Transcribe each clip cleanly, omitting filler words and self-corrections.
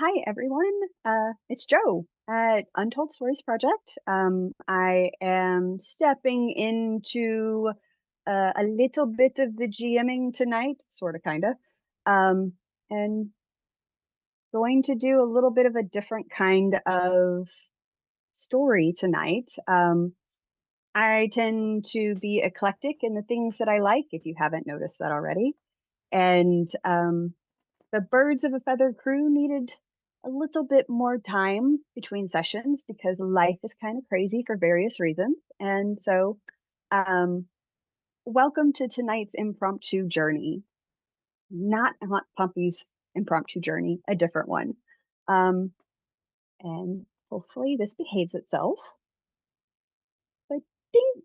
Hi, everyone. It's Joe at Untold Stories Project. I am stepping into a little bit of the GMing tonight, sort of, kind of, and going to do a little bit of a different kind of story tonight. I tend to be eclectic in the things that I like, if you haven't noticed that already. And the Birds of a Feather crew needed a little bit more time between sessions because life is kind of crazy for various reasons. And so, um, welcome to tonight's impromptu journey. Not Aunt Pumpy's impromptu journey, a different one. Um, and hopefully this behaves itself. But ding!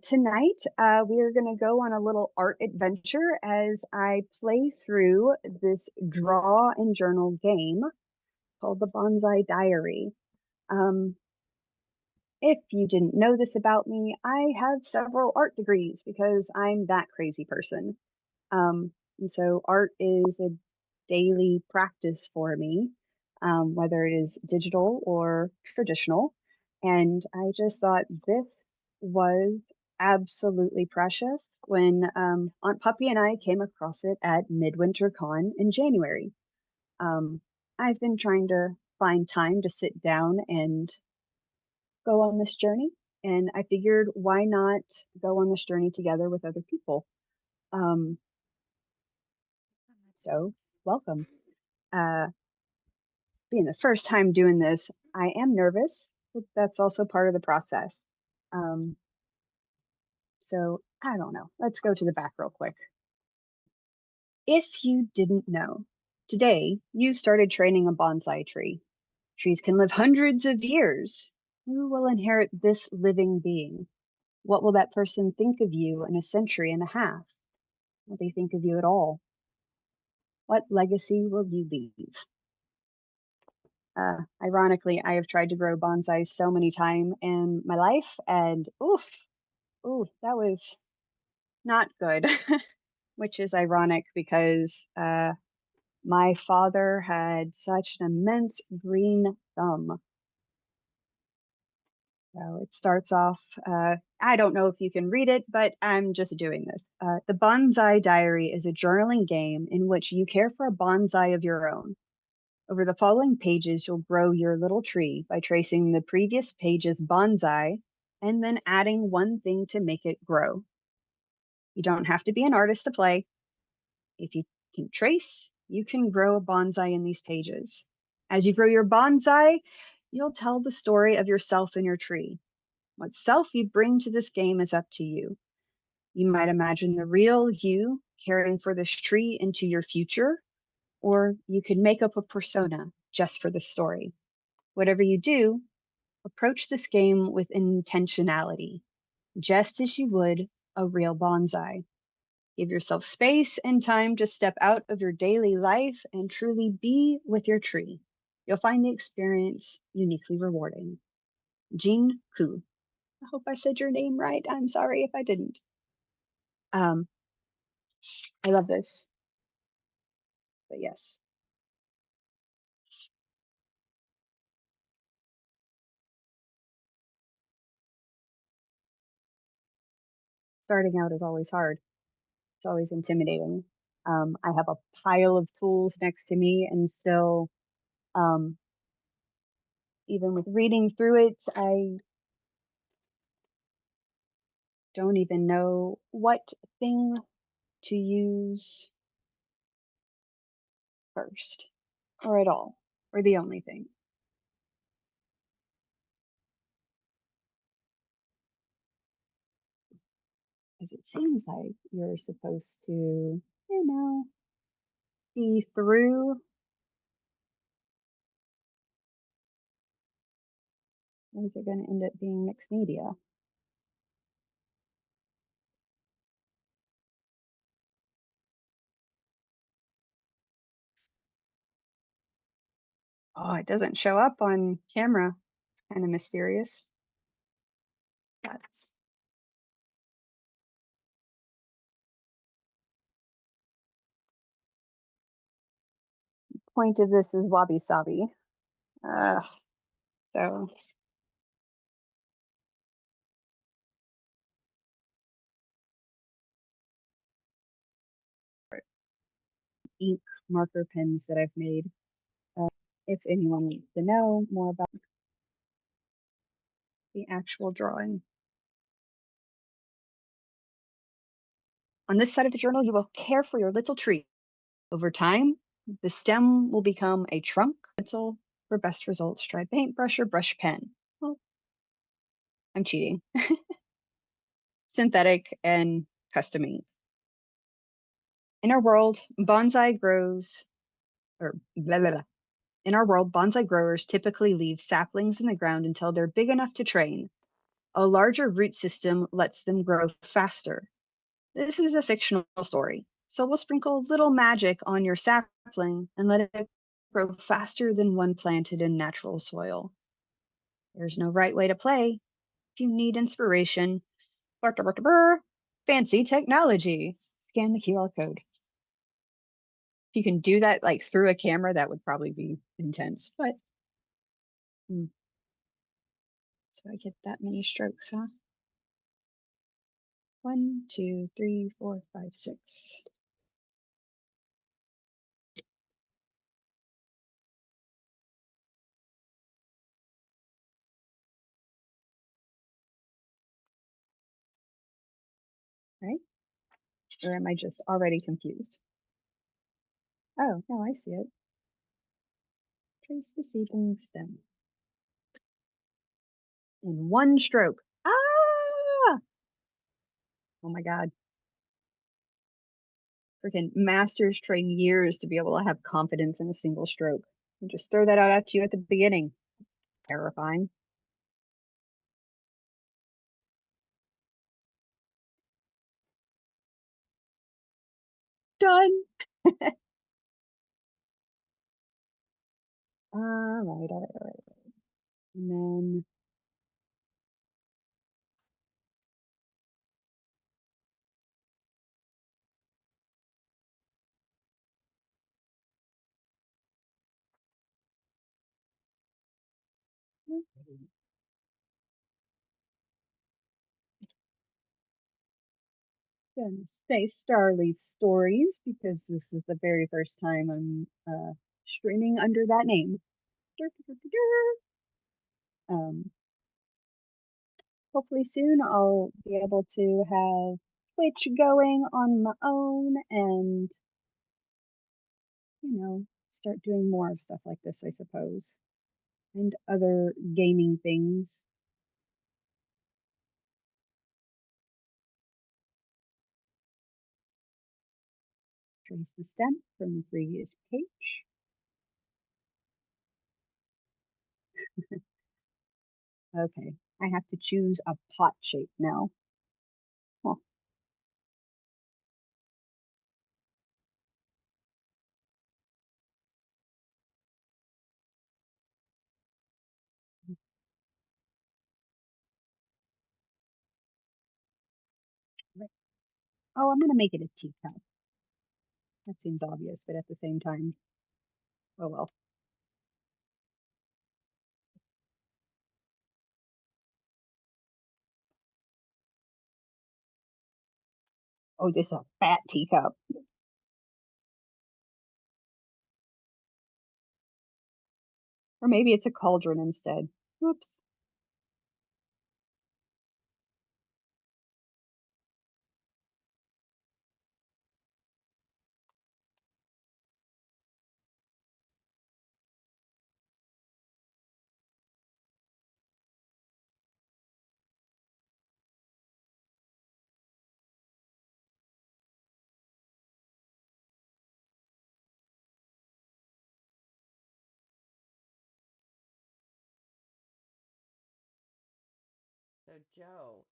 Tonight, we are going to go on a little art adventure as I play through this draw and journal game called the Bonsai Diary. Um, if you didn't know this about me, I have several art degrees because I'm that crazy person. And so art is a daily practice for me, whether it is digital or traditional. And I just thought this was absolutely precious when Aunt Puppy and I came across it at Midwinter Con in January. Um, I've been trying to find time to sit down and go on this journey, and I figured why not go on this journey together with other people. Um, so welcome. Uh, Being the first time doing this, I am nervous, but that's also part of the process. Um, so I don't know. Let's go to the back real quick. If you didn't know, today you started training a bonsai tree. Trees can live hundreds of years. Who will inherit this living being? What will that person think of you in a century and a half? Will they think of you at all? What legacy will you leave? Ironically, I have tried to grow bonsai so many times in my life, and oof, that was not good, which is ironic because my father had such an immense green thumb. So it starts off, I don't know if you can read it, but I'm just doing this. The Bonsai Diary is a journaling game in which you care for a bonsai of your own. Over the following pages, you'll grow your little tree by tracing the previous page's bonsai and then adding one thing to make it grow. You don't have to be an artist to play. If you can trace, you can grow a bonsai in these pages. As you grow your bonsai, you'll tell the story of yourself and your tree. What self you bring to this game is up to you. You might imagine the real you caring for this tree into your future, or you could make up a persona just for the story. Whatever you do, approach this game with intentionality, just as you would a real bonsai. Give yourself space and time to step out of your daily life and truly be with your tree. You'll find the experience uniquely rewarding. Jean Ku. I hope I said your name right. I'm sorry if I didn't. Um, I love this, but yes, starting out is always hard. It's always intimidating. I have a pile of tools next to me, and still, um, even with reading through it, I don't even know what thing to use first, or at all, or the only thing. Because it seems like you're supposed to, see through, or is it going to end up being mixed media? Oh, it doesn't show up on camera. Kind of mysterious. That's point of this is wabi sabi. Uh, so ink marker pens that I've made. Uh, if anyone needs to know more about the actual drawing. On this side of the journal, you will care for your little tree. Over time, the stem will become a trunk. Pencil for best results. Try paintbrush or brush pen. Well, I'm cheating. Synthetic and custom ink. In our world, bonsai grows, or blah, blah, blah. In our world, bonsai growers typically leave saplings in the ground until they're big enough to train. A larger root system lets them grow faster. This is a fictional story, so we'll sprinkle a little magic on your sapling and let it grow faster than one planted in natural soil. There's no right way to play. If you need inspiration, fancy technology. Scan the QR code. If you can do that like through a camera, that would probably be intense. But so I get that many strokes, huh? 1, 2, 3, 4, 5, 6. Right? Or am I just already confused? Oh, no, I see it. Trace the seedling stem in one stroke. Ah! Oh my God. Freaking masters train years to be able to have confidence in a single stroke. And just throw that out at you at the beginning. Terrifying. Done. All right, all right. And then gonna say Starleaf Stories because this is the very first time I'm streaming under that name. Um, hopefully soon I'll be able to have Twitch going on my own and, start doing more of stuff like this, I suppose, and other gaming things. Trace the stem from the previous page. Okay, I have to choose a pot shape now. Huh. Oh, I'm gonna make it a teacup. That seems obvious, but at the same time, oh well. Oh, this is a fat teacup. Or maybe it's a cauldron instead. Whoops. So, Joe,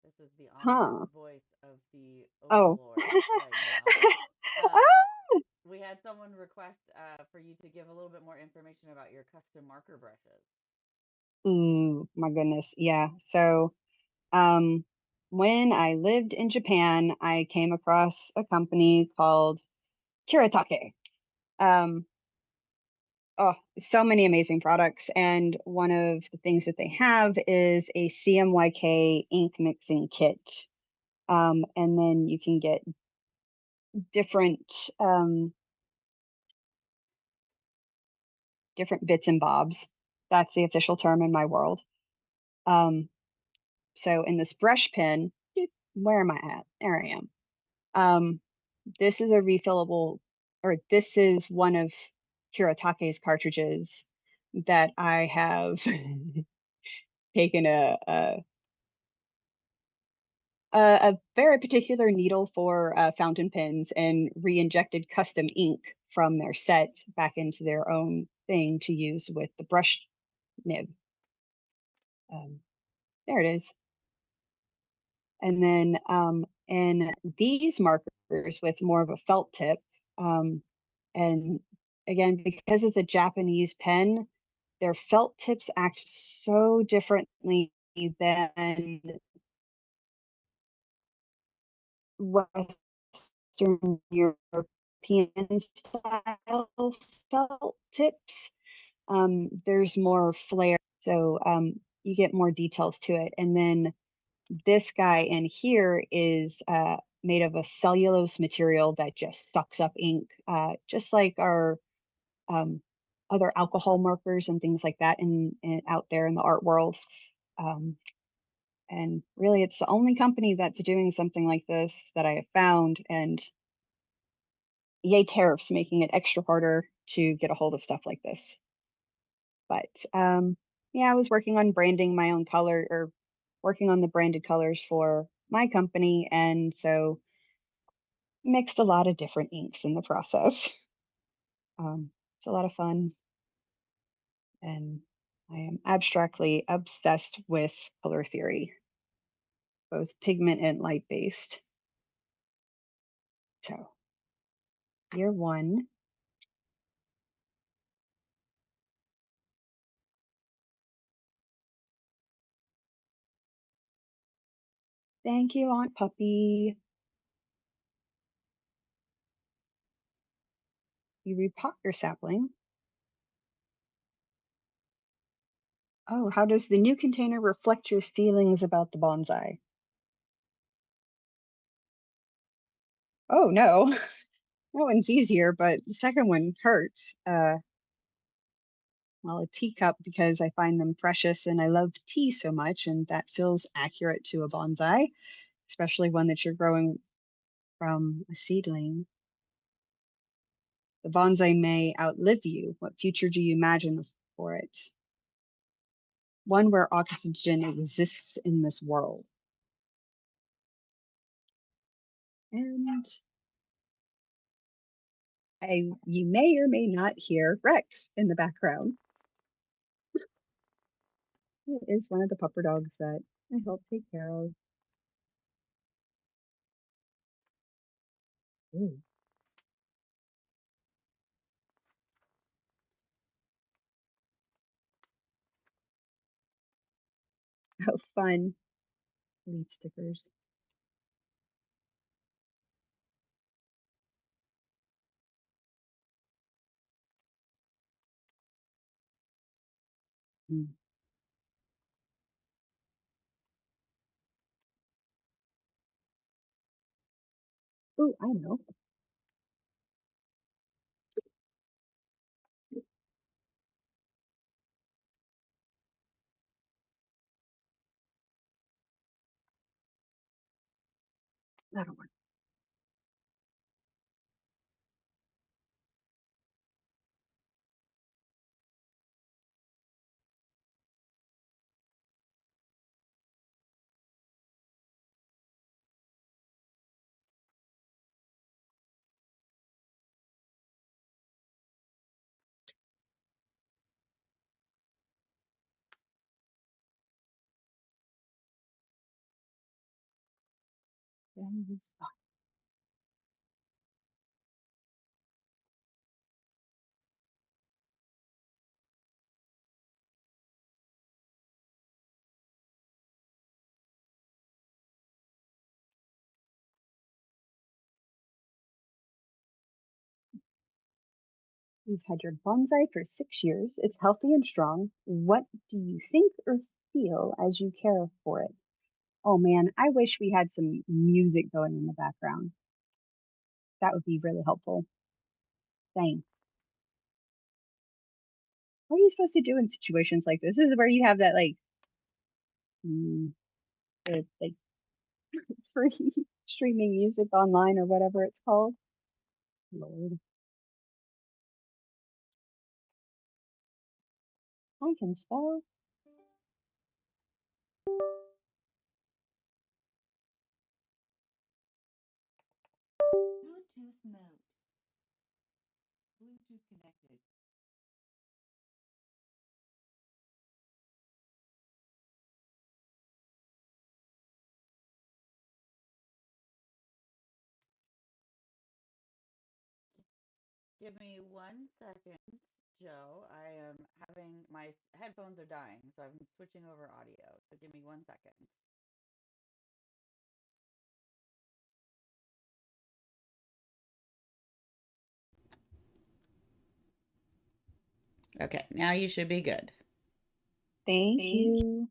this is the ominous Huh. voice of the Oh. Overlord right now. Uh, Ah! we had someone request for you to give a little bit more information about your custom marker brushes. Ooh, my goodness. Yeah. So, um, when I lived in Japan, I came across a company called Kiratake. Um, Oh, so many amazing products. And one of the things that they have is a CMYK ink mixing kit. And then you can get different um, different bits and bobs. That's the official term in my world. Um, so in this brush pen, where am I at? There I am. Um, this is a refillable, or this is one of Hiratake's cartridges that I have taken a very particular needle for fountain pens and re-injected custom ink from their set back into their own thing to use with the brush nib. Um, there it is. And then in these markers with more of a felt tip, um, and again, because it's a Japanese pen, their felt tips act so differently than Western European style felt tips. There's more flair, so you get more details to it. And then this guy in here is made of a cellulose material that just sucks up ink, just like our um, other alcohol markers and things like that in out there in the art world. Um, and really, it's the only company that's doing something like this that I have found. And yay, tariffs making it extra harder to get a hold of stuff like this. But yeah, I was working on branding my own color or working on the branded colors for my company. And so mixed a lot of different inks in the process. It's a lot of fun. And I am abstractly obsessed with color theory, both pigment and light based. So, year one. Thank you, Aunt Puppy. You repot your sapling. Oh, how does the new container reflect your feelings about the bonsai? Oh, no. That one's easier, but the second one hurts. Well, a teacup because I find them precious and I love tea so much, and that feels accurate to a bonsai, especially one that you're growing from a seedling. The bonsai may outlive you. What future do you imagine for it? One where oxygen exists in this world. And you may or may not hear Rex in the background. It is one of the pupper dogs that I help take care of. Ooh, how fun. Leaf stickers. Mm. Ooh, I know. That'll work. That is fun. You've had your bonsai for 6 years. It's healthy and strong. What do you think or feel as you care for it? Oh man, I wish we had some music going in the background. That would be really helpful. Thanks. What are you supposed to do in situations like this? This is where you have that mm, like free streaming music online or whatever it's called. Lord, I can spell. Bluetooth mode. Bluetooth connected. Give me 1 second, Joe. I am having my headphones are dying, so I'm switching over audio. So give me 1 second. Okay, now you should be good. Thank Thank you. you.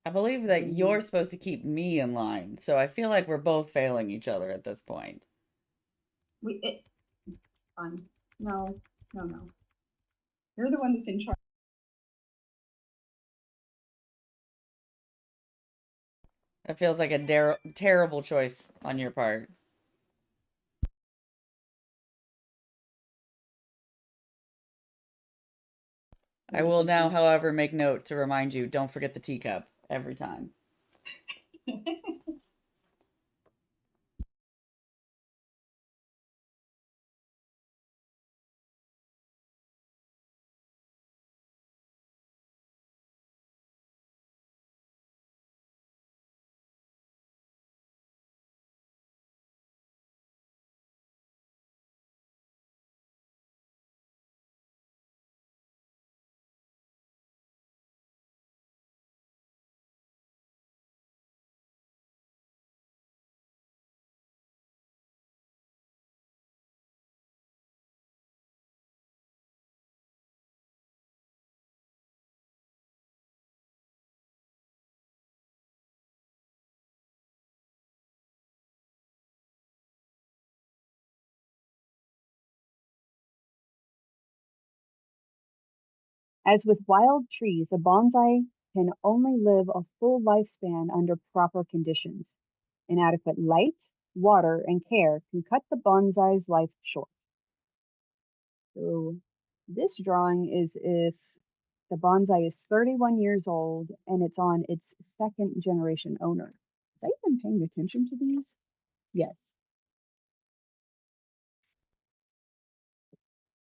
I believe that you're supposed to keep me in line, so I feel like we're both failing each other at this point. It fun. No, no, no. You're the one that's in charge. That feels like a terrible choice on your part. I will now, however, make note to remind you, don't forget the teacup every time. As with wild trees, a bonsai can only live a full lifespan under proper conditions. Inadequate light, water, and care can cut the bonsai's life short. So this drawing is if the bonsai is 31 years old and it's on its second generation owner. Is I even paying attention to these? Yes,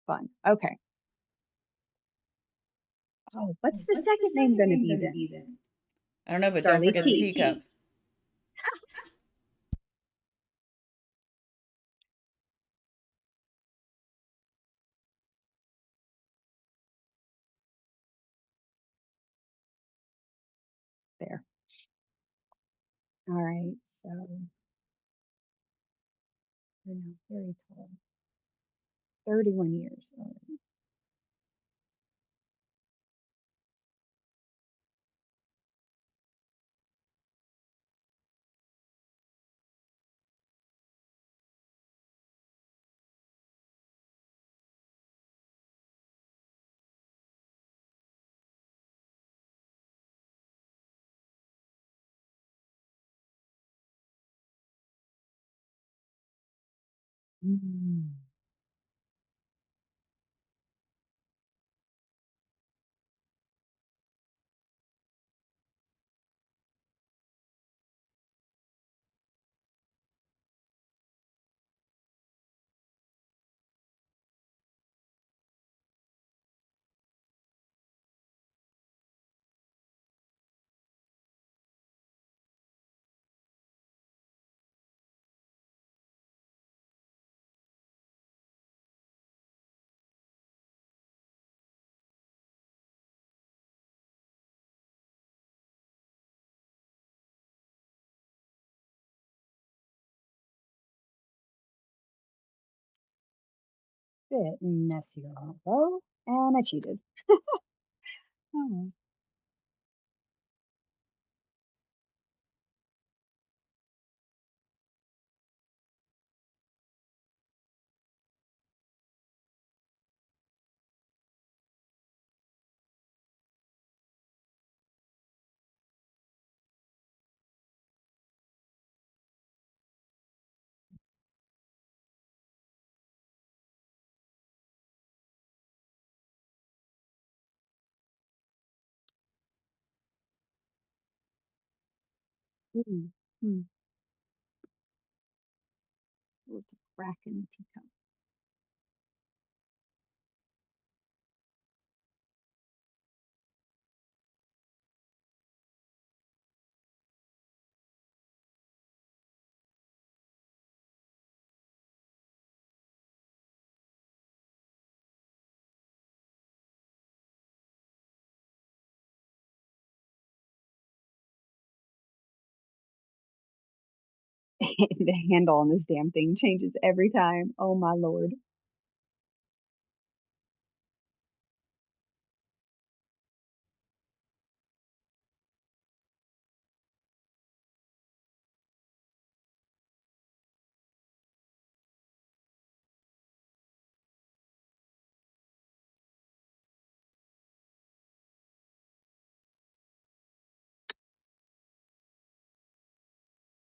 fun. Okay. Oh, what's the What's the second name second going to name be gonna be then? then? I don't know, but don't Starleaf forget the Tea. teacup. There. All right. So they're now very tall. 31 years. All right. Mm. Bit messier on it though. And I cheated. Oh. Mm. Mm. Oh, it's a crack in the teacup. The handle on this damn thing changes every time. Oh my lord.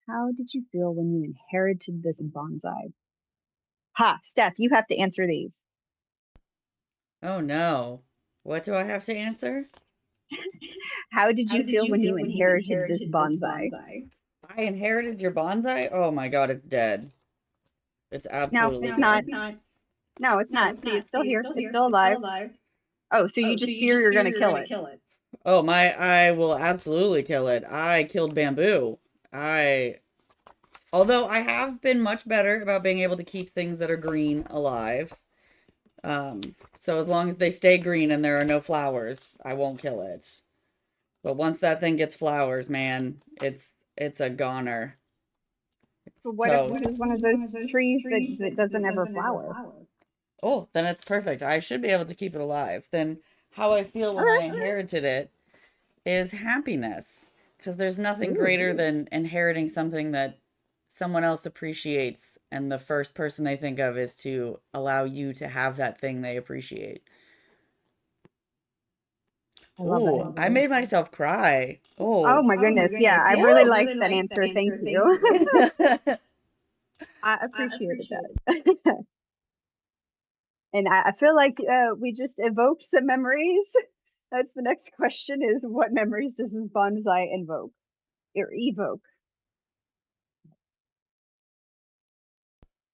How did you feel when you inherited this bonsai? Ha, Steph, you have to answer these. Oh no. What do I have to answer? How did How you did feel you when you feel when you inherited this inherited this bonsai? bonsai? I inherited your bonsai? Oh my god, it's dead. It's No, absolutely it's No, not. it's dead. Not. No, it's No, not. it's See, not. it's still See, it's here. still It's here. still It's still alive. alive. Oh, so you Oh, so just you fear just you're fear gonna you're kill gonna it. kill it. Oh my, I will absolutely kill it. I killed bamboo. I Although I have been much better about being able to keep things that are green alive. So as long as they stay green and there are no flowers, I won't kill it. But once that thing gets flowers, man, it's a goner. It's But what if this toast. is one of those trees that doesn't ever flower? Oh, then it's perfect. I should be able to keep it alive. Then how I feel All when I right. inherited it is happiness. Because there's nothing Ooh. greater than inheriting something that someone else appreciates, and the first person they think of is to allow you to have that thing they appreciate. I love that Ooh, I answer. made myself cry. Oh Oh, my oh my goodness. Yeah, goodness. I Yeah, really I liked really that liked that answer. Thank answer. Thank you. you. I I appreciated appreciate it. that. And I feel like we just evoked some memories. That's the next question is what memories does this bonsai invoke or evoke?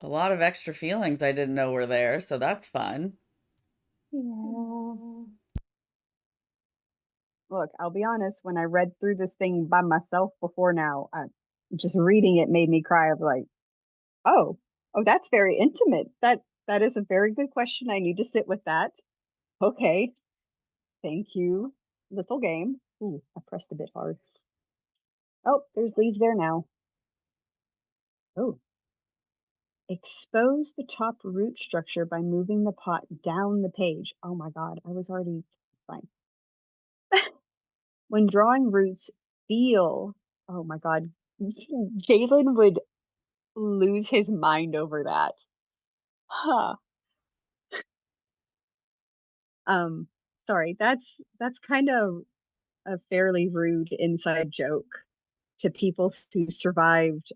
A lot of extra feelings I didn't know were there, so that's fun. Yeah. Look, I'll be honest, when I read through this thing by myself before now, just reading it made me cry of like, oh, oh, that's very intimate. That is a very good question. I need to sit with that. Okay, thank you. Little game. Ooh, I pressed a bit hard. Oh, there's leaves there now. Oh, expose the top root structure by moving the pot down the page. Oh my God, I was already fine. When drawing roots, feel. Oh my God, Jalen would lose his mind over that. Huh. Um, sorry, that's kind of a fairly rude inside joke to people who survived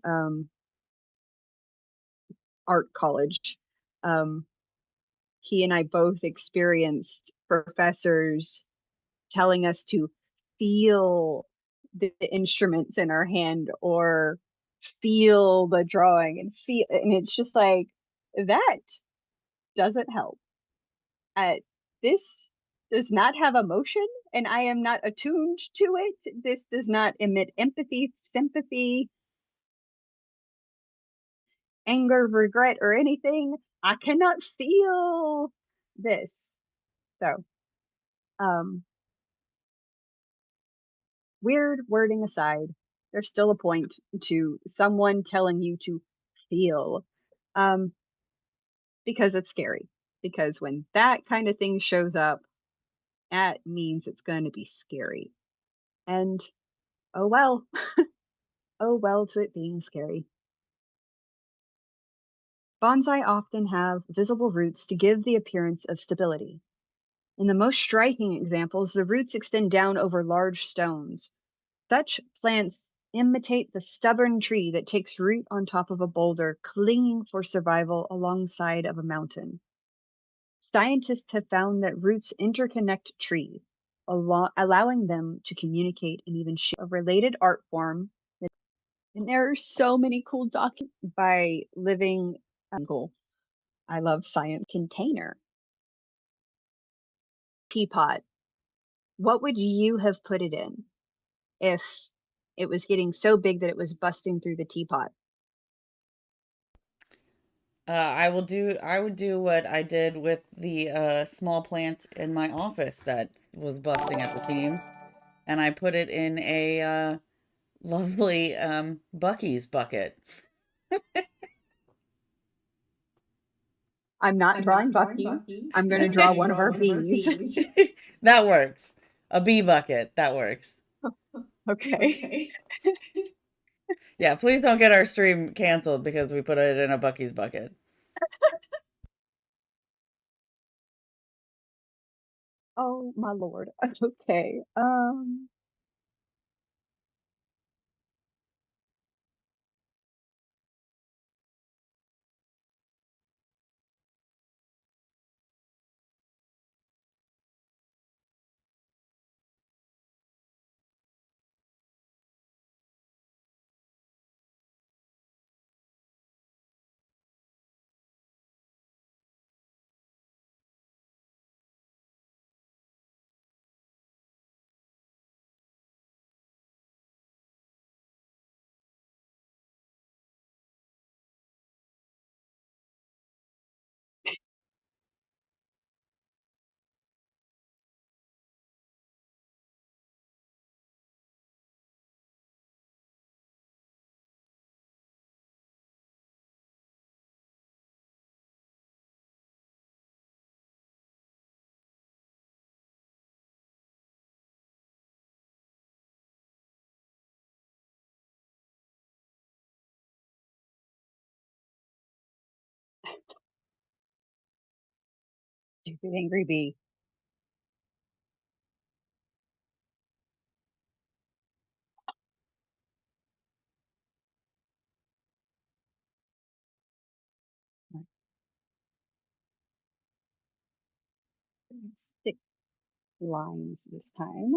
art college. Um, he and I both experienced professors telling us to feel the instruments in our hand or feel the drawing and feel, and it's just like that doesn't help. Uh, this does not have emotion, and I am not attuned to it. This does not emit empathy, sympathy, anger, regret, or anything. I cannot feel this. So, um, weird wording aside, there's still a point to someone telling you to feel, um, because it's scary. Because when that kind of thing shows up, that means it's going to be scary. And oh well, oh well to it being scary. Bonsai often have visible roots to give the appearance of stability. In the most striking examples, the roots extend down over large stones. Such plants imitate the stubborn tree that takes root on top of a boulder, clinging for survival alongside of a mountain. Scientists have found that roots interconnect trees, allowing them to communicate and even share a related art form. And there are so many cool documents by living. Cool. I love science container. Teapot. What would you have put it in if it was getting so big that it was busting through the teapot? I would do what I did with the small plant in my office that was busting at the seams, and I put it in a lovely Bucky's bucket. I'm not I'm drawing not drawing Bucky. Bucky. I'm going to I'm draw gonna one of draw our one of our bees. bees. That works. A bee bucket. That works. Okay. Okay. Yeah, please don't get our stream canceled because we put it in a Bucky's bucket. Oh my lord. Okay. Stupid angry bee. Six lines this time.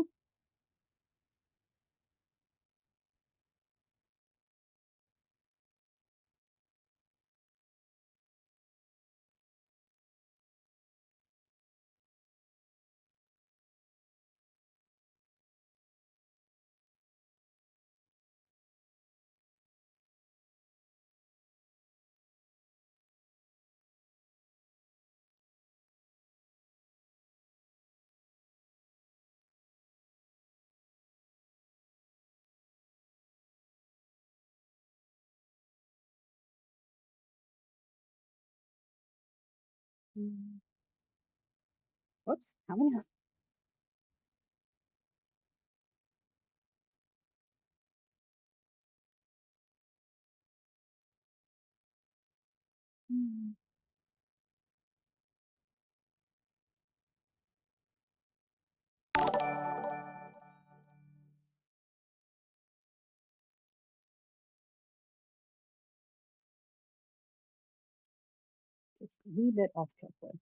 Mm, whoops, how many? Mm, just a wee bit off kilter.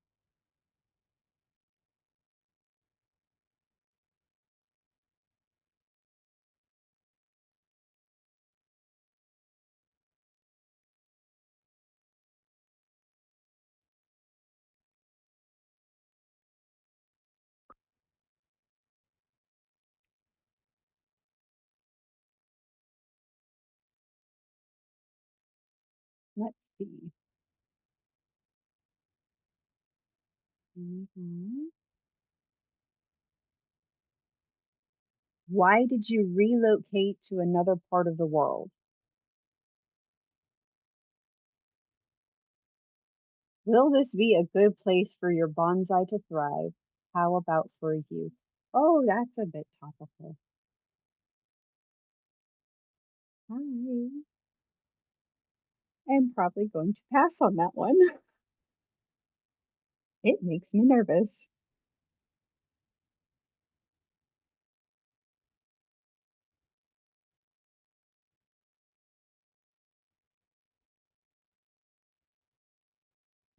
Let's see. Mhm. Why did you relocate to another part of the world? Will this be a good place for your bonsai to thrive? How about for you? Oh, that's a bit topical. Hi. I'm probably going to pass on that one. It makes me nervous.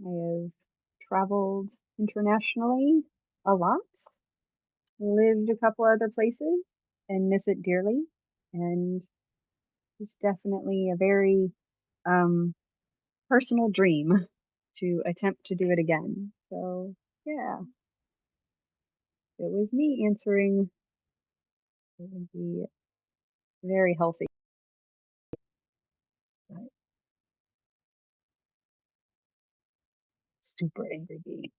I have traveled internationally a lot, lived a couple other places, and miss it dearly. And it's definitely a very um, personal dream to attempt to do it again. So, yeah, it was me answering. It would be very healthy. But super angry bee.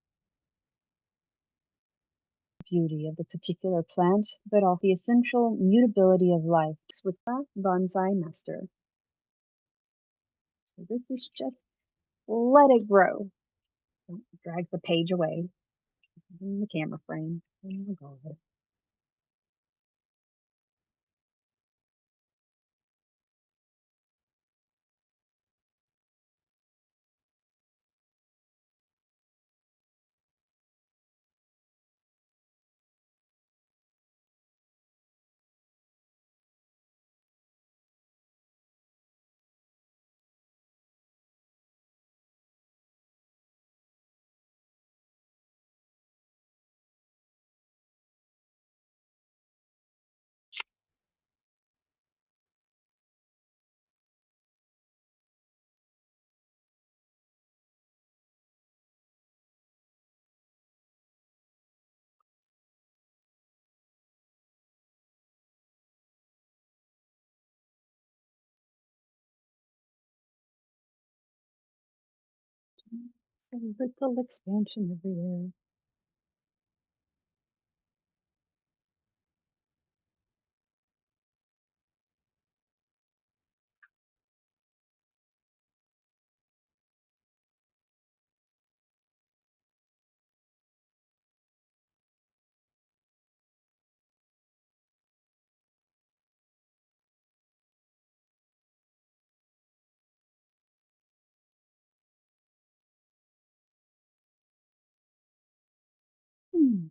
Beauty of the particular plant, but also the essential mutability of life with that bonsai master. So this is just let it grow. Don't drag the page away in the camera frame. Oh my god. A little expansion everywhere. Hmm.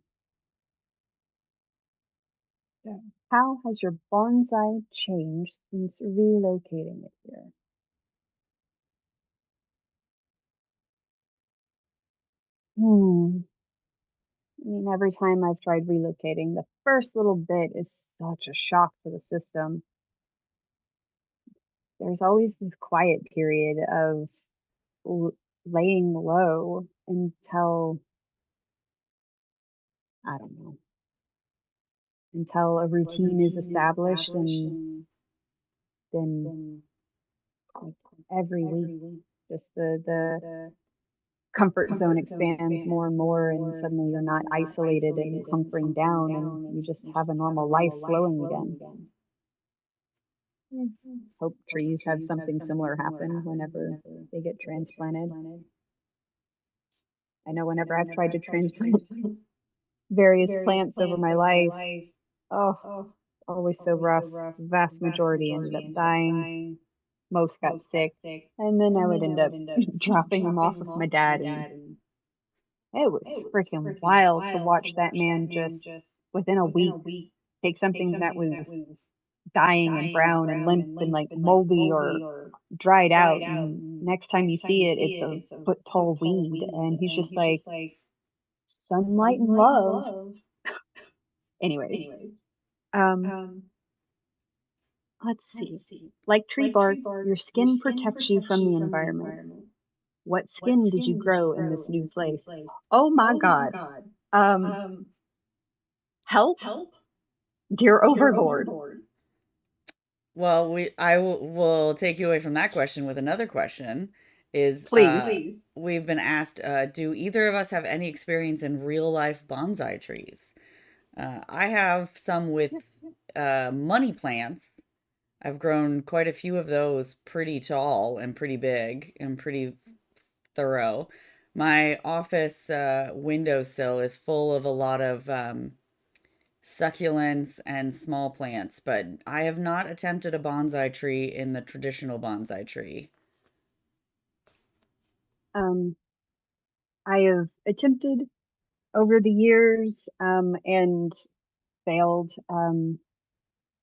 So, how has your bonsai changed since relocating it here? Hmm. I mean, every time I've tried relocating, the first little bit is such a shock to the system. There's always this quiet period of l- laying low until, I don't know, until a routine is established and then like every week just the comfort zone expands more and more and suddenly you're not isolated and hunkering down and you just have a normal life flowing again. I hope trees have something similar happen whenever they get transplanted. I know whenever I've tried to transplant various plants over my life, oh, always so rough. The vast majority ended up dying. Most got sick. And then I would end up dropping them off with my dad. And it was freaking wild to watch that man just within a week take something that was dying and brown and limp and like moldy or dried out. And next time you see it, it's a foot tall weed. And he's just like, sunlight and love. Anyways, um, let's see. Like tree bark, your skin protects you from the environment. What skin did you grow in this new place? Oh my God. Um, help, dear Overlord. Well, will take you away from that question with another question. Is Please. we've been asked, do either of us have any experience in real life bonsai trees? I have some with money plants. I've grown quite a few of those pretty tall and pretty big and pretty thorough. My office windowsill is full of a lot of succulents and small plants, but I have not attempted a bonsai tree in the traditional bonsai tree. Um, I have attempted over the years and failed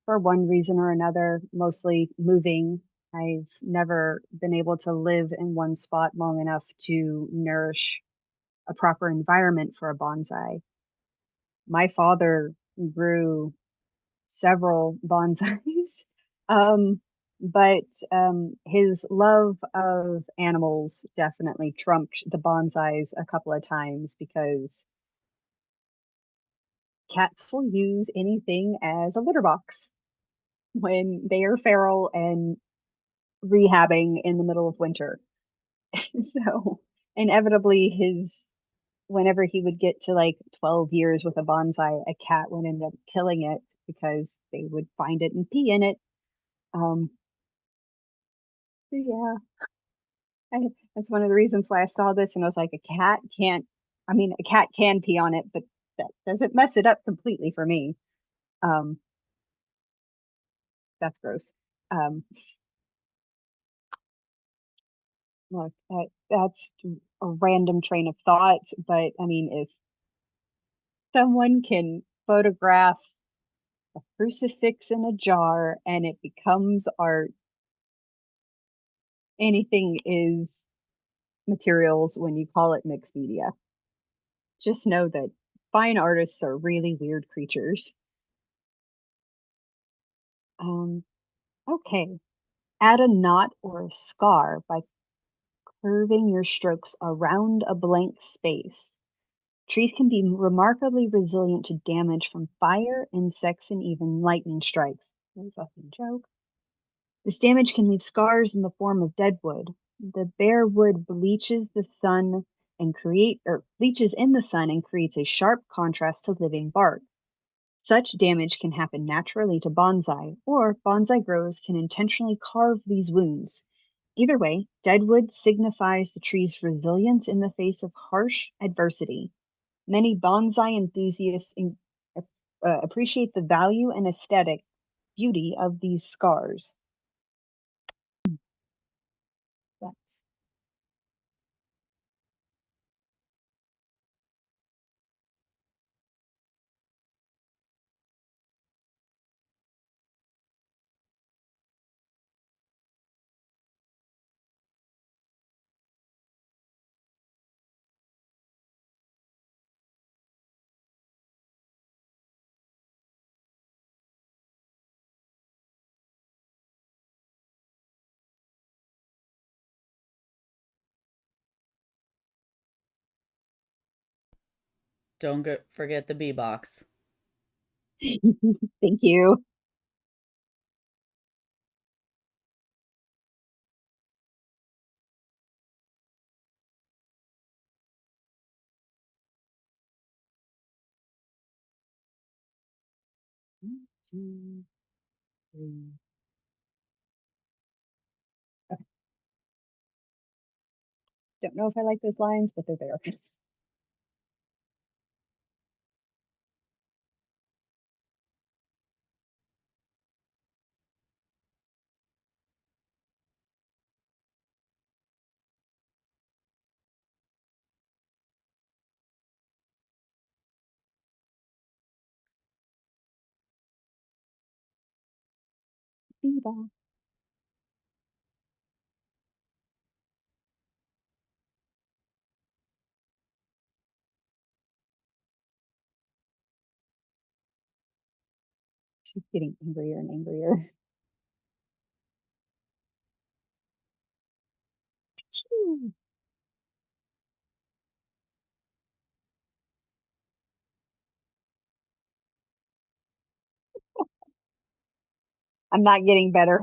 for one reason or another, mostly moving. I've never been able to live in one spot long enough to nourish a proper environment for a bonsai. My father grew several bonsais, um, but his love of animals definitely trumped the bonsais a couple of times because cats will use anything as a litter box when they are feral and rehabbing in the middle of winter. So inevitably his whenever he would get to like 12 years with a bonsai, a cat would end up killing it because they would find it and pee in it. Um, so yeah, I, that's one of the reasons why I saw this and I was like, a cat can't, I mean, a cat can pee on it, but that doesn't mess it up completely for me. Um, that's gross. Um, look, that's a random train of thought, but I mean, if someone can photograph a crucifix in a jar and it becomes art, anything is materials when you call it mixed media. Just know that fine artists are really weird creatures. Um, okay. Add a knot or a scar by curving your strokes around a blank space. Trees can be remarkably resilient to damage from fire, insects, and even lightning strikes. No fucking joke. This damage can leave scars in the form of dead wood. The bare wood bleaches in the sun and creates a sharp contrast to living bark. Such damage can happen naturally to bonsai, or bonsai growers can intentionally carve these wounds. Either way, deadwood signifies the tree's resilience in the face of harsh adversity. Many bonsai enthusiasts appreciate the value and aesthetic beauty of these scars. That's Don't forget the bee box. Thank you. One, two, three. Okay. Don't know if I like those lines, but they're there. Bebop. She's getting angrier and angrier. Phew. I'm not getting better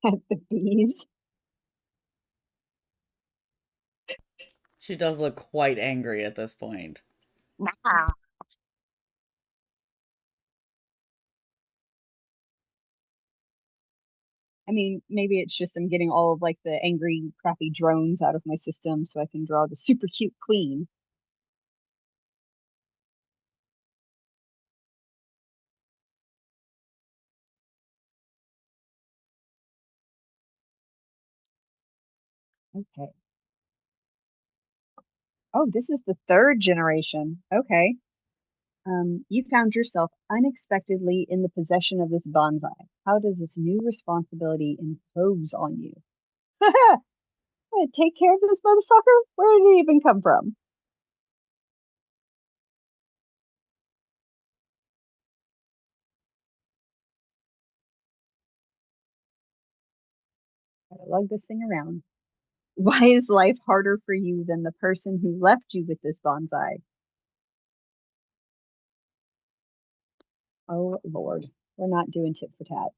at the bees. She does look quite angry at this point. Ah. I mean, maybe it's just I'm getting all of like the angry, crappy drones out of my system so I can draw the super cute queen. Okay. Oh, this is the third generation. Okay. You found yourself unexpectedly in the possession of this bonsai. How does this new responsibility impose on you? Take care of this motherfucker? Where did it even come from? Gotta lug this thing around. Why is life harder for you than the person who left you with this bonsai? Oh, Lord. We're not doing tit for tat.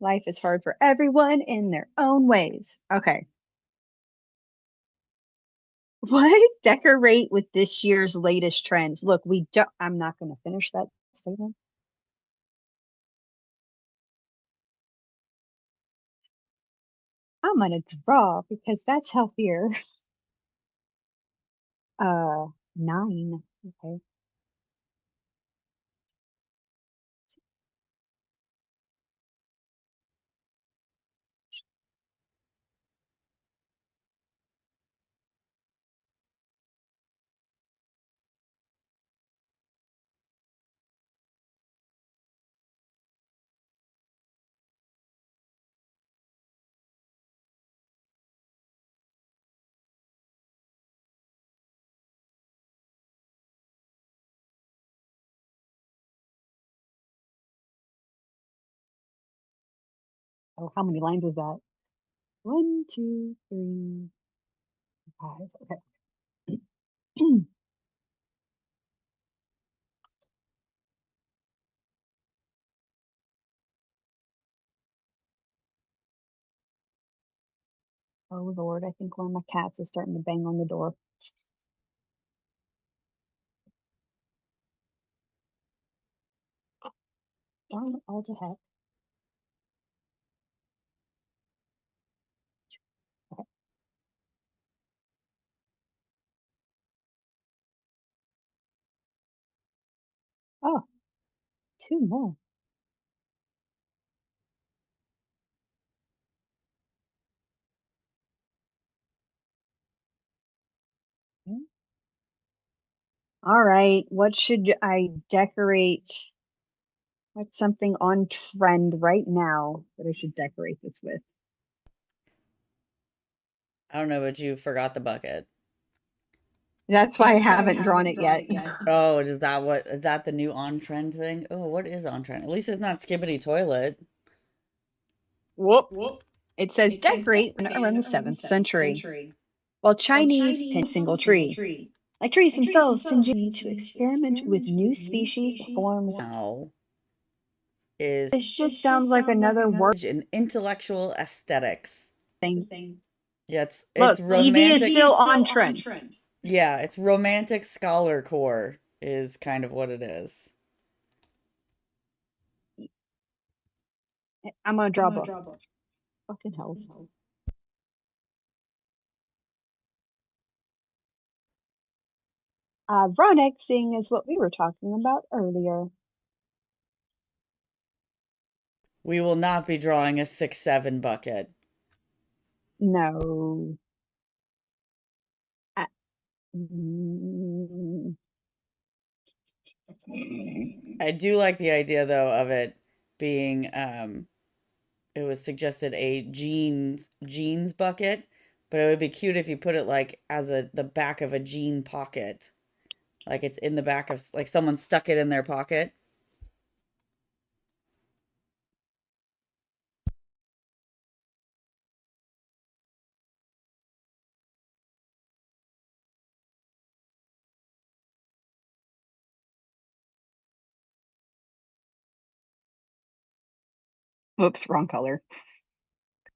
Life is hard for everyone in their own ways. Okay. What? Decorate with this year's latest trends. Look, we don't, I'm not going to finish that statement. I'm going to draw because that's healthier. 9. Okay. Oh, how many lines was that? One, two, three, five. Okay. Oh, Lord. I think one of my cats is starting to bang on the door. Darn all to heck. Okay. Oh, two more. Okay. All right. What should I decorate? What's something on trend right now that I should decorate this with? I don't know, but you forgot the bucket. That's why I haven't drawn it yet. Oh, is that the new on trend thing? Oh, what is on trend? At least it's not skibbity toilet. Whoop. It says decorate around the 7th century. while Chinese pin a single tree. Like trees themselves continue to experiment with new species, forms. Now is This just sounds like another word in intellectual aesthetics. thing. Yeah, it's Look, Evie is romantic. still on trend. Yeah, it's romantic scholar core is kind of what it is. I'm gonna draw a book. Fucking hell. Ironic, seeing as what we were talking about earlier. We will not be drawing a 6-7 bucket. No. Uh, mm, I do like the idea though of it being it was suggested a jeans bucket, but it would be cute if you put it like as the back of a jean pocket. Like it's in the back of like someone stuck it in their pocket. Oops, wrong color. Go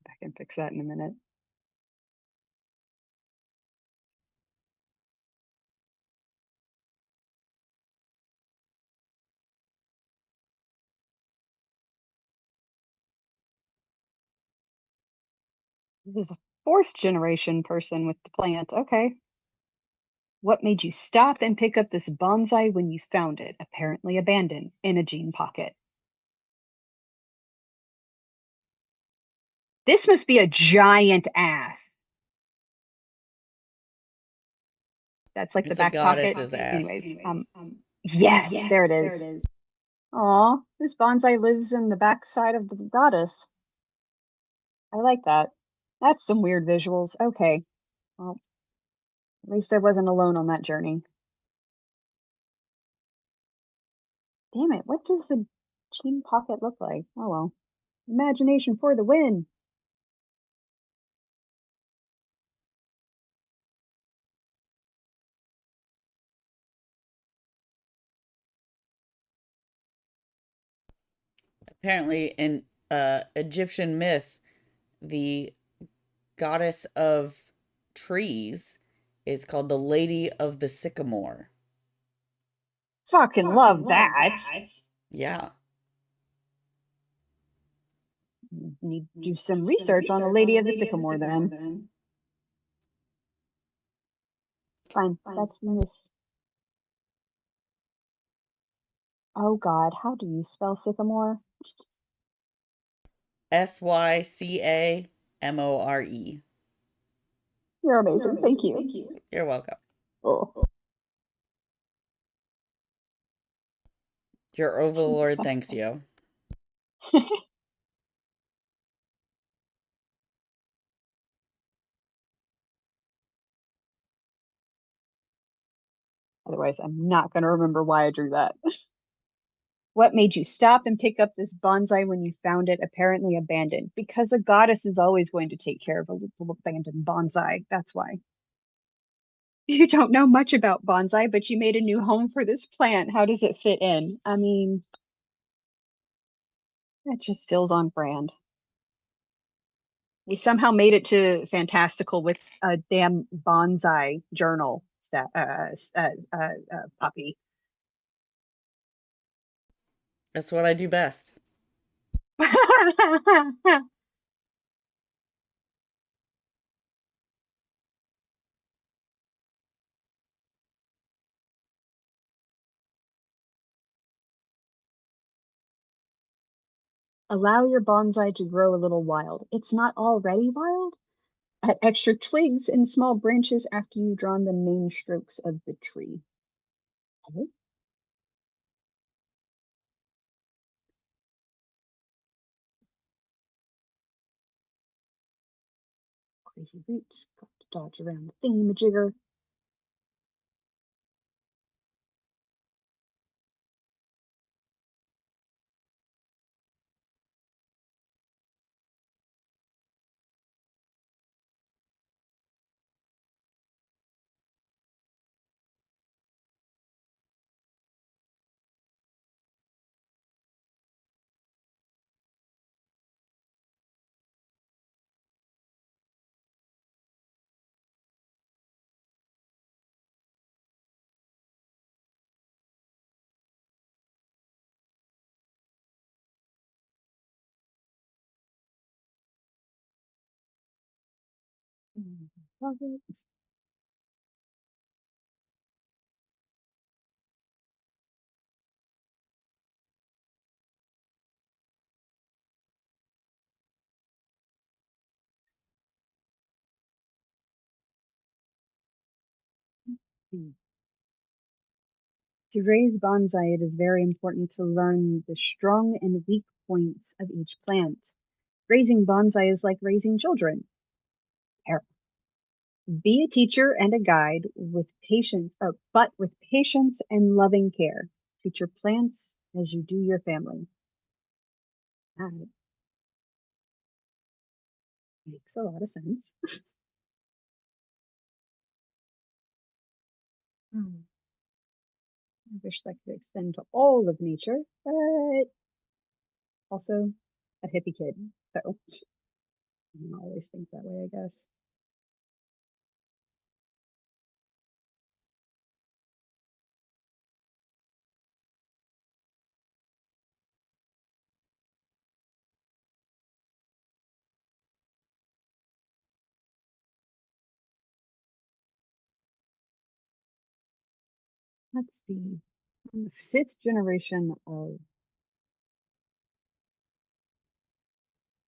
back and fix that in a minute. This is a fourth generation person with the plant. Okay. What made you stop and pick up this bonsai when you found it, apparently abandoned, in a jean pocket? This must be a giant ass. That's like the It's a back pocket. goddess's ass. Anyways, yes, there it is. Aw, this bonsai lives in the back side of the goddess. I like that. That's some weird visuals. Okay. Well, at least I wasn't alone on that journey. Damn it, what does the jean pocket look like? Oh well. Imagination for the win. Apparently in Egyptian myth, the goddess of trees is called the Lady of the Sycamore. Fucking love that. Yeah. Need to do some research on the Lady of the Sycamore then. Fine, that's this. Oh God, how do you spell sycamore? Sycamore. You're amazing. Thank you. You're welcome. Oh. Your overlord thanks you. Otherwise, I'm not going to remember why I drew that. What made you stop and pick up this bonsai when you found it apparently abandoned? Because a goddess is always going to take care of a little abandoned bonsai. That's why. You don't know much about bonsai, but you made a new home for this plant. How does it fit in? I mean, it just feels on brand. We somehow made it to fantastical with a damn bonsai journal puppy. That's what I do best. Allow your bonsai to grow a little wild. It's not already wild. Add extra twigs and small branches after you've drawn the main strokes of the tree. Oh, crazy roots. Got to dodge around the thingamajigger. Love it. Mm. To raise bonsai, it is very important to learn the strong and weak points of each plant. Raising bonsai is like raising children. Care- Be a teacher and a guide with patience, but with patience and loving care. Treat your plants as you do your family. That makes a lot of sense. Mm. I wish that could extend to all of nature, but also a hippie kid. So I don't always think that way, I guess. Let's see. I'm the fifth generation of.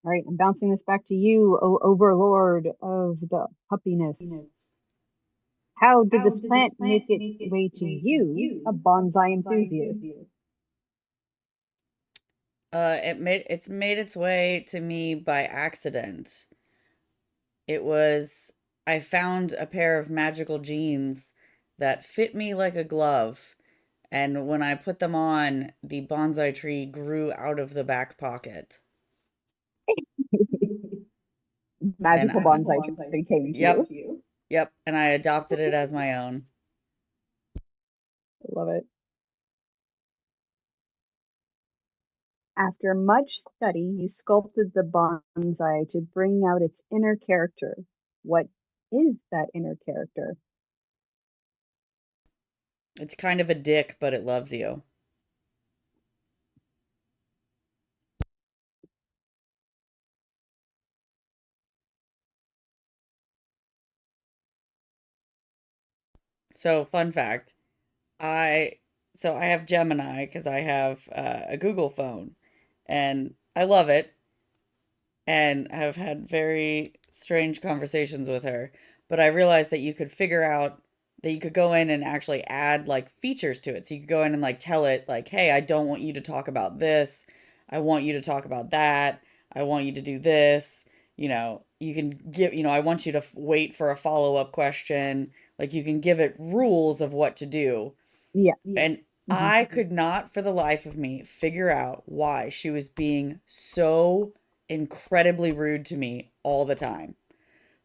All right, I'm bouncing this back to you, O Overlord of the puppiness. How did this plant make its way to you, a bonsai enthusiast? It's made its way to me by accident. It was I found a pair of magical jeans that fit me like a glove, and when I put them on, the bonsai tree grew out of the back pocket. And Magical I, bonsai tree came to yep, you. yep, and I adopted it as my own. I love it. After much study, you sculpted the bonsai to bring out its inner character. What is that inner character? It's kind of a dick, but it loves you. So, fun fact, I I have Gemini because I have a Google phone, and I love it, and have had very strange conversations with her. But I realized that you could figure out that you could go in and actually add like features to it. So you could go in and like tell it like, "Hey, I don't want you to talk about this. I want you to talk about that. I want you to do this." You can give, I want you to wait for a follow-up question. Like you can give it rules of what to do. Yeah. And Hmm. I could not for the life of me figure out why she was being so incredibly rude to me all the time.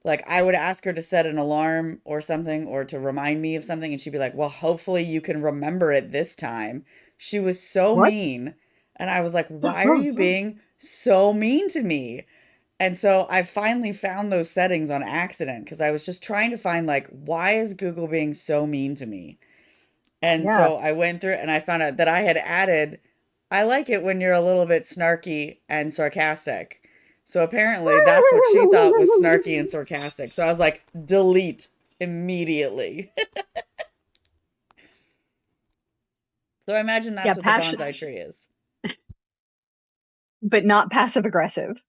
Like I would ask her to set an alarm or something or to remind me of something and she'd be like, "Well, hopefully you can remember it this time." She was so What? mean. And I was like, "Why are you being so mean to me?" And so I finally found those settings on accident because I was just trying to find like, why is Google being so mean to me? And Yeah. so I went through it and I found out that I had added, I like it when you're a little bit snarky and sarcastic. So apparently that's what she thought was snarky and sarcastic. So I was like, delete immediately. So I imagine Yeah, that's what the passion, bonsai tree is. but not passive aggressive.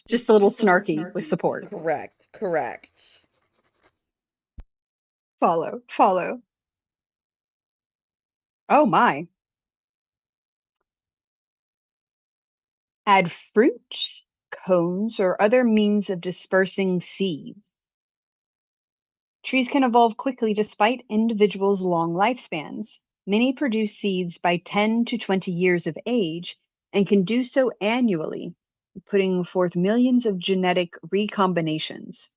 Just a little snarky with support. Correct, correct. Follow, follow. Oh my. Add fruit, cones, or other means of dispersing seed. Trees can evolve quickly despite individuals' long lifespans. Many produce seeds by 10 to 20 years of age and can do so annually, putting forth millions of genetic recombinations.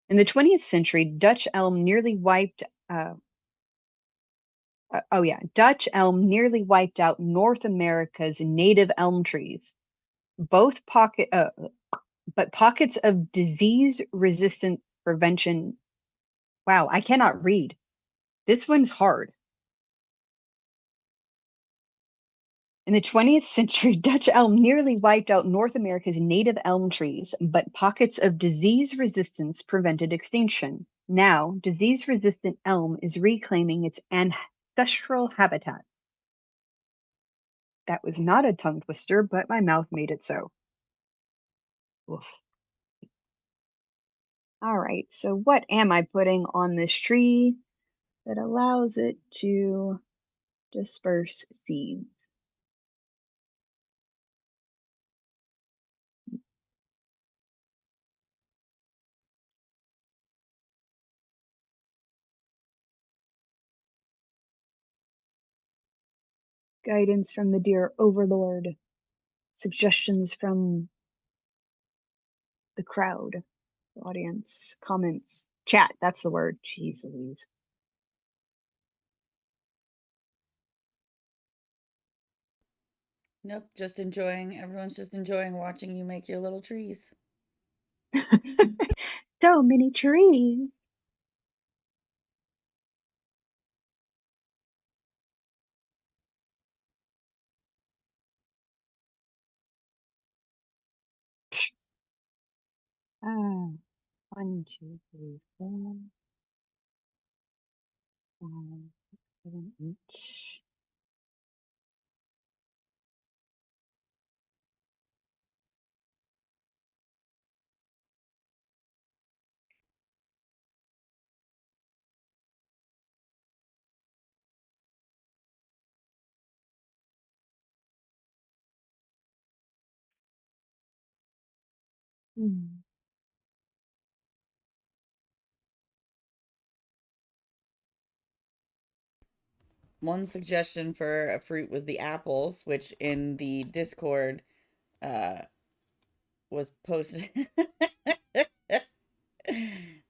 In the 20th century, uh, Dutch elm nearly wiped out North America's native elm trees. Both pocket, but pockets of disease resistant prevention. Wow, I cannot read. This one's hard. In the 20th century, Dutch elm nearly wiped out North America's native elm trees, but pockets of disease resistance prevented extinction. Now, disease resistant elm is reclaiming its ancestral habitat. That was not a tongue twister, but my mouth made it so. Oof. All right, so what am I putting on this tree that allows it to disperse seeds? Guidance from the dear overlord, suggestions from the crowd, the audience, comments, chat. That's the word. Jeez Louise. Nope, just enjoying. Everyone's just enjoying watching you make your little trees. So many trees. Ah, 1, 2, 3, 4, 5, 6, 7, 8. Hmm. One suggestion for a fruit was the apples, which in the Discord uh, was posted.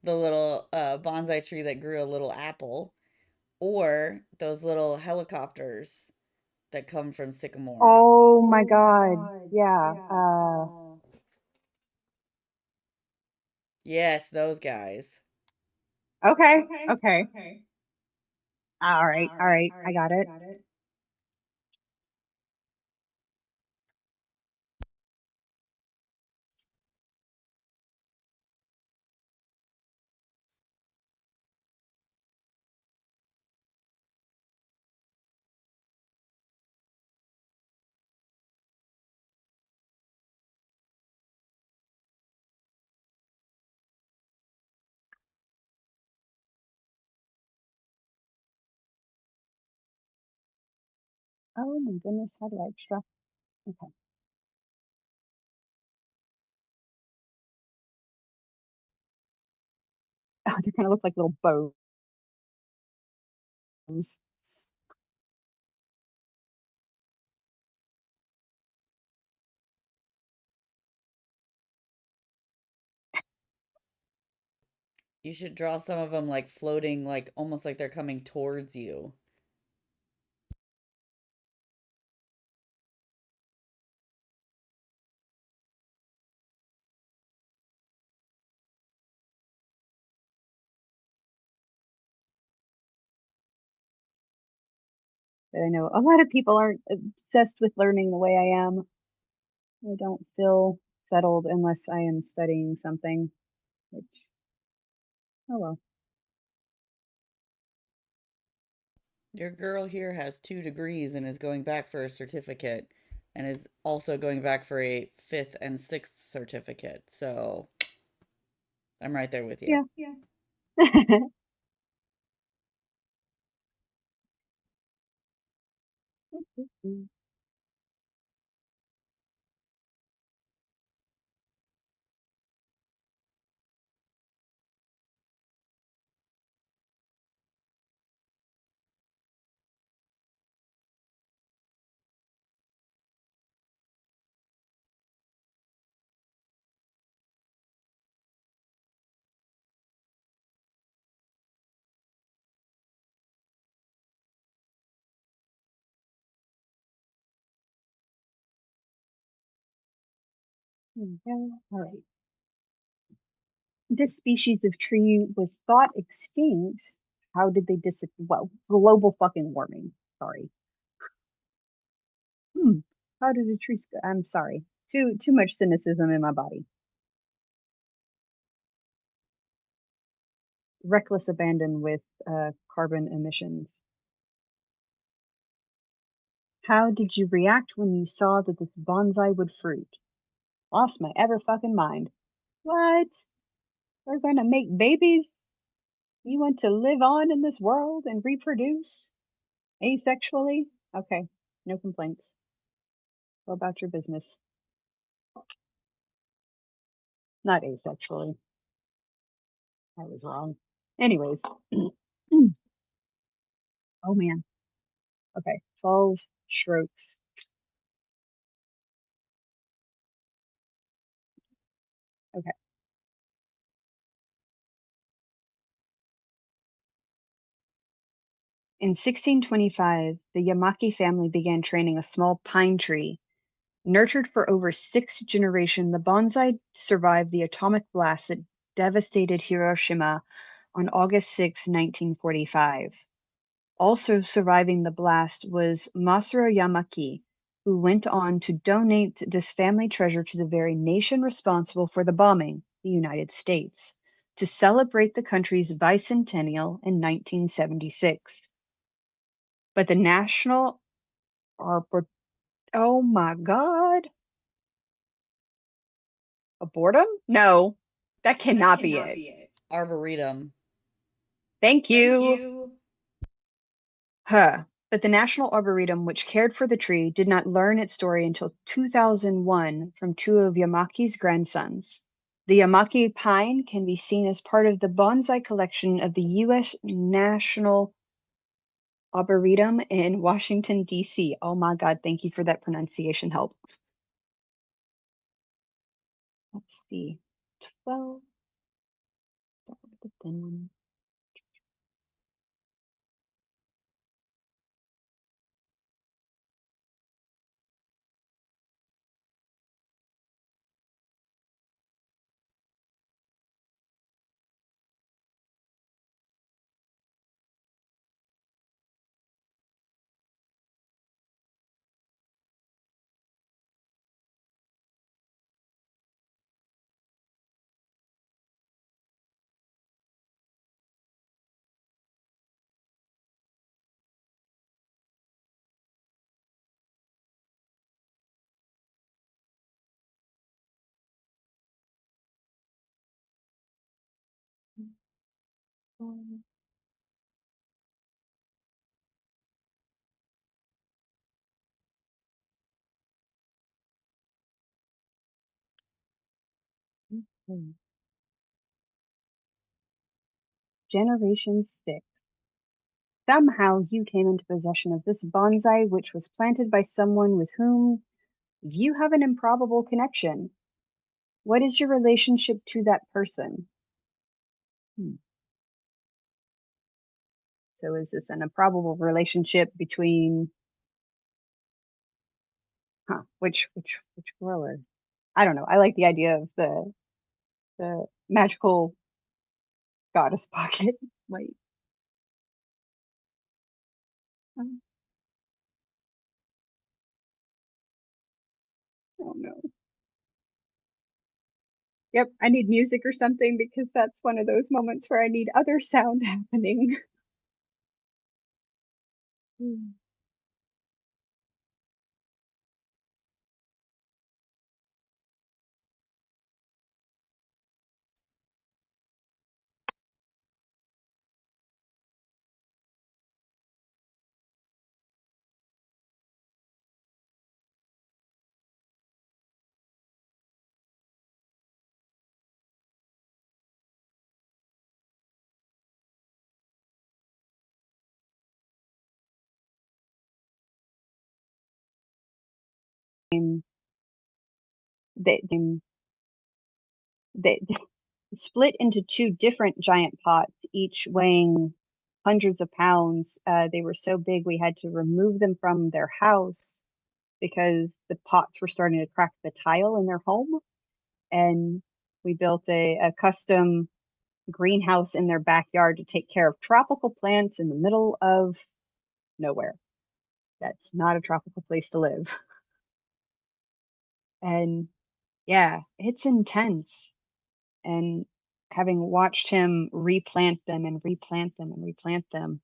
The little bonsai tree that grew a little apple, or those little helicopters that come from sycamores. Oh my God. Yeah. Yes, those guys. Okay. Okay. All right. All right. I got it. Oh my goodness. How do I extract? Okay. Oh, they kind of look like little bows. You should draw some of them like floating, like almost like they're coming towards you. But I know a lot of people aren't obsessed with learning the way I am. I don't feel settled unless I am studying something, which, oh well. Your girl here has 2 degrees and is going back for a certificate and is also going back for a fifth and sixth certificate. So I'm right there with you. Yeah. Yeah. All right. This species of tree was thought extinct. How did they disappear? Well, global fucking warming. Sorry. Hmm. How did a tree? I'm sorry. Too much cynicism in my body. Reckless abandon with carbon emissions. How did you react when you saw that this bonsai would fruit? Lost my ever fucking mind. What? We're gonna make babies? You want to live on in this world and reproduce asexually? Okay, no complaints. Go about your business. Not asexually. I was wrong. Anyways. Oh man. Okay, 12 strokes. Okay. In 1625, the Yamaki family began training a small pine tree. Nurtured for over 6 generations, the bonsai survived the atomic blast that devastated Hiroshima on August 6, 1945. Also surviving the blast was Masaru Yamaki, who went on to donate this family treasure to the very nation responsible for the bombing, the United States, to celebrate the country's bicentennial in 1976. But the National Arbor, oh my God, abortum? No, that That cannot be cannot it. be it. Arboretum. Thank Thank you. you. Huh. But the National Arboretum, which cared for the tree, did not learn its story until 2001 from two of Yamaki's grandsons. The Yamaki pine can be seen as part of the bonsai collection of the U.S. National Arboretum in Washington, D.C. Oh my God, thank you for that pronunciation help. Let's see. 12. Start with the thin one. Generation 6. Somehow you came into possession of this bonsai, which was planted by someone with whom you have an improbable connection. What is your relationship to that person? Hmm. So is this an improbable relationship between, huh, which grower? I don't know. I like the idea of the magical goddess pocket. Wait, um, oh no. Yep, I need music or something because that's one of those moments where I need other sound happening. Hmm. They, they split into two different giant pots, each weighing hundreds of pounds. They were so big we had to remove them from their house because the pots were starting to crack the tile in their home. And we built a custom greenhouse in their backyard to take care of tropical plants in the middle of nowhere. That's not a tropical place to live. And yeah, it's intense. And having watched him replant them and replant them and replant them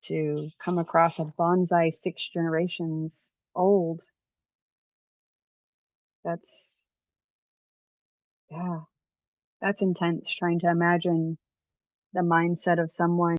to come across a bonsai 6 generations old, that's, yeah, that's intense trying to imagine the mindset of someone